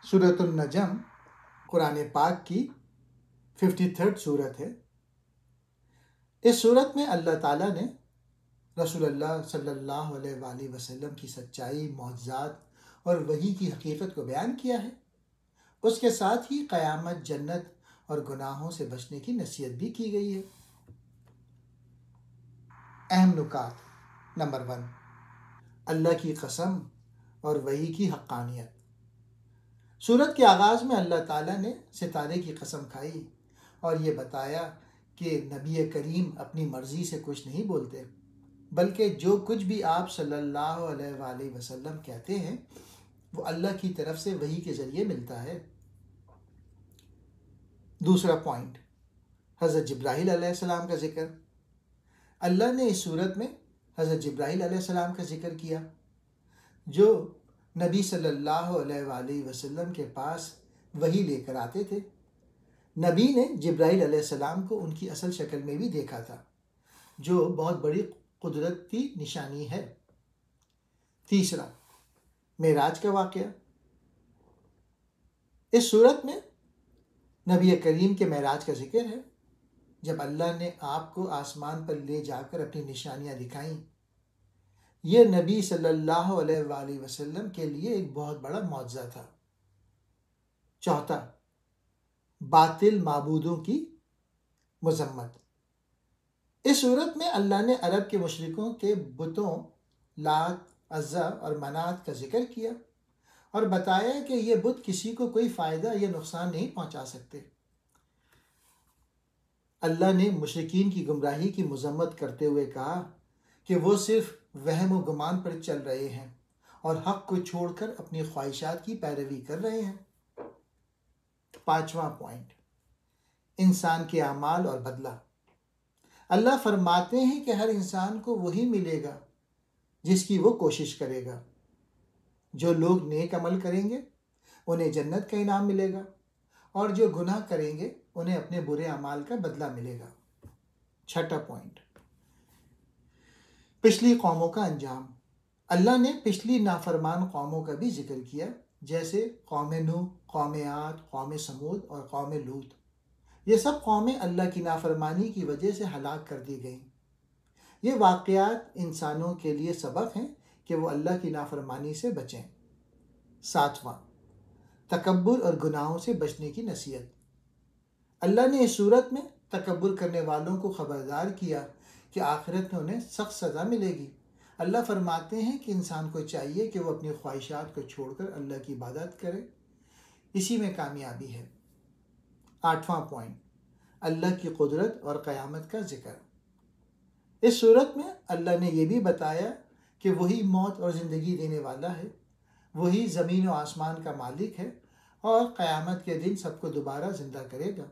سورۃ النجم قرآن پاک کی 53 سورت ہے۔ اس سورت میں اللہ تعالیٰ نے رسول اللہ صلی اللہ علیہ وآلہ وسلم کی سچائی، معجزات اور وحی کی حقیقت کو بیان کیا ہے۔ اس کے ساتھ ہی قیامت، جنت اور گناہوں سے بچنے کی نصیحت بھی کی گئی ہے۔ اہم نکات۔ نمبر 1، اللہ کی قسم اور وحی کی حقانیت۔ سورت کے آغاز میں اللہ تعالیٰ نے ستارے کی قسم کھائی اور یہ بتایا کہ نبی کریم اپنی مرضی سے کچھ نہیں بولتے، بلکہ جو کچھ بھی آپ صلی اللہ علیہ وآلہ وسلم کہتے ہیں وہ اللہ کی طرف سے وحی کے ذریعے ملتا ہے۔ دوسرا پوائنٹ، حضرت جبرائیل علیہ السلام کا ذکر۔ اللہ نے اس سورت میں حضرت جبرائیل علیہ السلام کا ذکر کیا، جو نبی صلی اللہ علیہ وآلہ وسلم کے پاس وحی لے کر آتے تھے۔ نبی نے جبرائیل علیہ السلام کو ان کی اصل شکل میں بھی دیکھا تھا، جو بہت بڑی قدرت کی نشانی ہے۔ تیسرا، معراج کا واقعہ۔ اس سورت میں نبی کریم کے معراج کا ذکر ہے، جب اللہ نے آپ کو آسمان پر لے جا کر اپنی نشانیاں دکھائیں۔ یہ نبی صلی اللہ علیہ وآلہ وسلم کے لیے ایک بہت بڑا معجزہ تھا۔ چوتھا، باطل معبودوں کی مذمت۔ اس صورت میں اللہ نے عرب کے مشرکوں کے بتوں لات، عزا اور منات کا ذکر کیا اور بتایا کہ یہ بت کسی کو کوئی فائدہ یا نقصان نہیں پہنچا سکتے۔ اللہ نے مشرکین کی گمراہی کی مذمت کرتے ہوئے کہا کہ وہ صرف وہم و گمان پر چل رہے ہیں اور حق کو چھوڑ کر اپنی خواہشات کی پیروی کر رہے ہیں۔ پانچواں پوائنٹ، انسان کے اعمال اور بدلہ۔ اللہ فرماتے ہیں کہ ہر انسان کو وہی ملے گا جس کی وہ کوشش کرے گا۔ جو لوگ نیک عمل کریں گے انہیں جنت کا انعام ملے گا، اور جو گناہ کریں گے انہیں اپنے برے اعمال کا بدلہ ملے گا۔ چھٹا پوائنٹ، پچھلی قوموں کا انجام۔ اللہ نے پچھلی نافرمان قوموں کا بھی ذکر کیا، جیسے قوم نوح، قوم عاد، قوم سمود اور قوم لوط۔ یہ سب قومیں اللہ کی نافرمانی کی وجہ سے ہلاک کر دی گئیں۔ یہ واقعات انسانوں کے لیے سبق ہیں کہ وہ اللہ کی نافرمانی سے بچیں۔ ساتواں، تکبر اور گناہوں سے بچنے کی نصیحت۔ اللہ نے اس صورت میں تکبر کرنے والوں کو خبردار کیا کہ آخرت میں انہیں سخت سزا ملے گی۔ اللہ فرماتے ہیں کہ انسان کو چاہیے کہ وہ اپنی خواہشات کو چھوڑ کر اللہ کی عبادت کرے، اسی میں کامیابی ہے۔ آٹھواں پوائنٹ، اللہ کی قدرت اور قیامت کا ذکر۔ اس صورت میں اللہ نے یہ بھی بتایا کہ وہی موت اور زندگی دینے والا ہے، وہی زمین و آسمان کا مالک ہے اور قیامت کے دن سب کو دوبارہ زندہ کرے گا۔